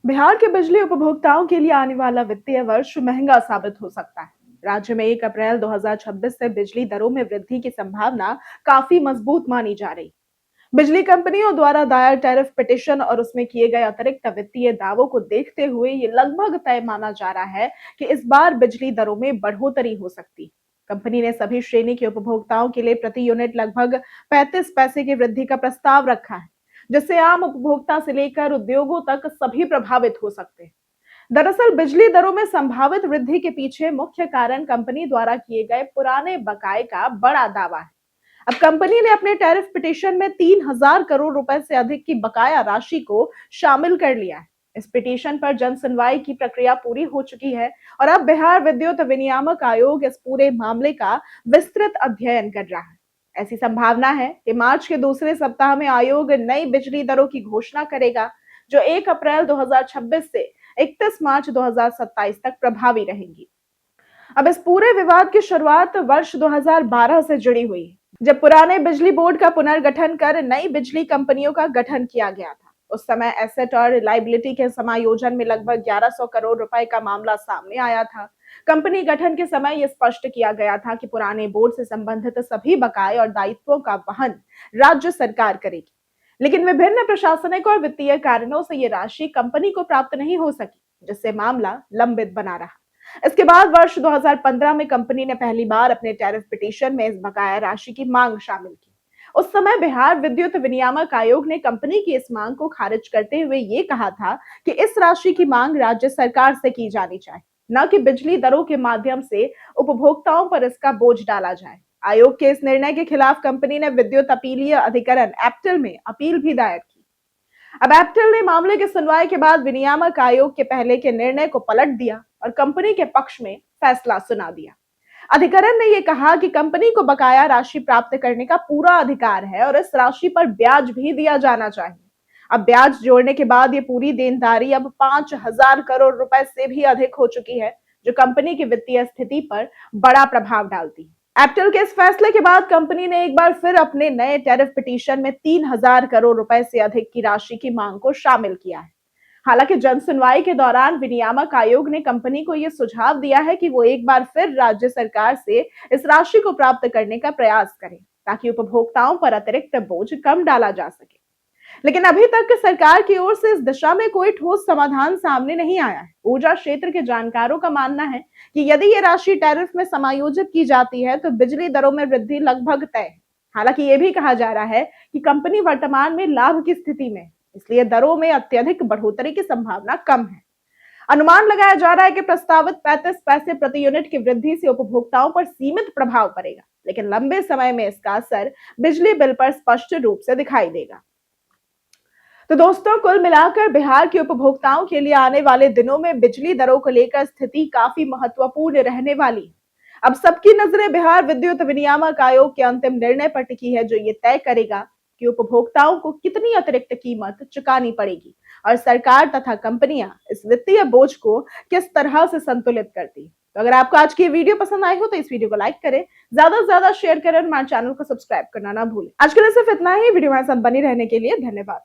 बिहार के बिजली उपभोक्ताओं के लिए आने वाला वित्तीय वर्ष महंगा साबित हो सकता है। राज्य में 1 अप्रैल 2026 से बिजली दरों में वृद्धि की संभावना काफी मजबूत मानी जा रही। बिजली कंपनियों द्वारा दायर टैरिफ पिटीशन और उसमें किए गए अतिरिक्त वित्तीय दावों को देखते हुए ये लगभग तय माना जा रहा है कि इस बार बिजली दरों में बढ़ोतरी हो सकती है। कंपनी ने सभी श्रेणी के उपभोक्ताओं के लिए प्रति यूनिट लगभग 35 पैसे की वृद्धि का प्रस्ताव रखा है, जिससे आम उपभोक्ता से लेकर उद्योगों तक सभी प्रभावित हो सकते हैं। दरअसल बिजली दरों में संभावित वृद्धि के पीछे मुख्य कारण कंपनी द्वारा किए गए पुराने बकाये का बड़ा दावा है। अब कंपनी ने अपने टैरिफ पिटीशन में 3,000 करोड़ रुपए से अधिक की बकाया राशि को शामिल कर लिया है। इस पिटीशन पर जन सुनवाई की प्रक्रिया पूरी हो चुकी है और अब बिहार विद्युत विनियामक आयोग इस पूरे मामले का विस्तृत अध्ययन कर रहा है। ऐसी संभावना है कि मार्च के दूसरे सप्ताह में आयोग नई बिजली दरों की घोषणा करेगा, जो 1 अप्रैल 2026 से 31 मार्च 2027 तक प्रभावी रहेंगी। अब इस पूरे विवाद की शुरुआत वर्ष 2012 से जुड़ी हुई है, जब पुराने बिजली बोर्ड का पुनर्गठन कर नई बिजली कंपनियों का गठन किया गया था। उस समय एसेट और लायबिलिटी के समायोजन में लगभग 1100 करोड़ रुपए का मामला सामने आया था। कंपनी गठन के समय यह स्पष्ट किया गया था कि पुराने बोर्ड से संबंधित सभी बकाये और दायित्वों का वहन राज्य सरकार करेगी। लेकिन विभिन्न प्रशासनिक और वित्तीय कारणों से ये राशि कंपनी को प्राप्त नहीं हो सकी, जिससे मामला लंबित बना रहा। इसके बाद वर्ष 2015 में कंपनी ने पहली बार अपने टैरिफ पिटीशन में इस बकाया राशि की मांग शामिल की। उस समय बिहार विद्युत विनियामक आयोग ने कंपनी की इस मांग को खारिज करते हुए ये कहा था कि इस राशि की मांग राज्य सरकार से की जानी चाहिए, न कि बिजली दरों के माध्यम से उपभोक्ताओं पर इसका बोझ डाला जाए। आयोग के इस निर्णय के खिलाफ कंपनी ने विद्युत अपीलीय अधिकरण एप्टल में अपील भी दायर की। अब एप्टल ने मामले की सुनवाई के बाद विनियामक आयोग के पहले के निर्णय को पलट दिया और कंपनी के पक्ष में फैसला सुना दिया। अधिकरण ने यह कहा कि कंपनी को बकाया राशि प्राप्त करने का पूरा अधिकार है और इस राशि पर ब्याज भी दिया जाना चाहिए। अब ब्याज जोड़ने के बाद ये पूरी देनदारी अब 5,000 करोड़ रुपए से भी अधिक हो चुकी है, जो कंपनी की वित्तीय स्थिति पर बड़ा प्रभाव डालती है। एप्टल के इस फैसले के बाद कंपनी ने एक बार फिर अपने नए टैरिफ पिटीशन में 3,000 करोड़ रुपए से अधिक की राशि की मांग को शामिल किया है। हालांकि जन सुनवाई के दौरान विनियामक आयोग ने कंपनी को यह सुझाव दिया है कि वो एक बार फिर राज्य सरकार से इस राशि को प्राप्त करने का प्रयास करें, ताकि उपभोक्ताओं पर अतिरिक्त बोझ कम डाला जा सके। लेकिन अभी तक सरकार की ओर से इस दिशा में कोई ठोस समाधान सामने नहीं आया है। ऊर्जा क्षेत्र के जानकारों का मानना है कि यदि ये राशि टैरिफ में समायोजित की जाती है तो बिजली दरों में वृद्धि लगभग तय है। हालांकि ये भी कहा जा रहा है कि कंपनी वर्तमान में लाभ की स्थिति में, इसलिए दरों में अत्यधिक बढ़ोतरी की संभावना कम है। अनुमान लगाया जा रहा है कि प्रस्तावित 35 पैसे प्रति यूनिट की वृद्धि से उपभोक्ताओं पर सीमित प्रभाव पड़ेगा, लेकिन लंबे समय में इसका असर बिजली बिल पर स्पष्ट रूप से दिखाई देगा। तो दोस्तों, कुल मिलाकर बिहार के उपभोक्ताओं के लिए आने वाले दिनों में बिजली दरों को लेकर स्थिति काफी महत्वपूर्ण रहने वाली है। अब सबकी नजरें बिहार विद्युत विनियामक आयोग के अंतिम निर्णय पर टिकी है, जो ये तय करेगा कि उपभोक्ताओं को कितनी अतिरिक्त कीमत चुकानी पड़ेगी और सरकार तथा कंपनियां इस वित्तीय बोझ को किस तरह से संतुलित करती है। तो अगर आपको आज की वीडियो पसंद आई हो तो इस वीडियो को लाइक करें, ज्यादा से ज्यादा शेयर करें और हमारे चैनल को सब्सक्राइब करना ना भूलें। आज के लिए सिर्फ इतना ही। वीडियो हमारे साथ बनी रहने के लिए धन्यवाद।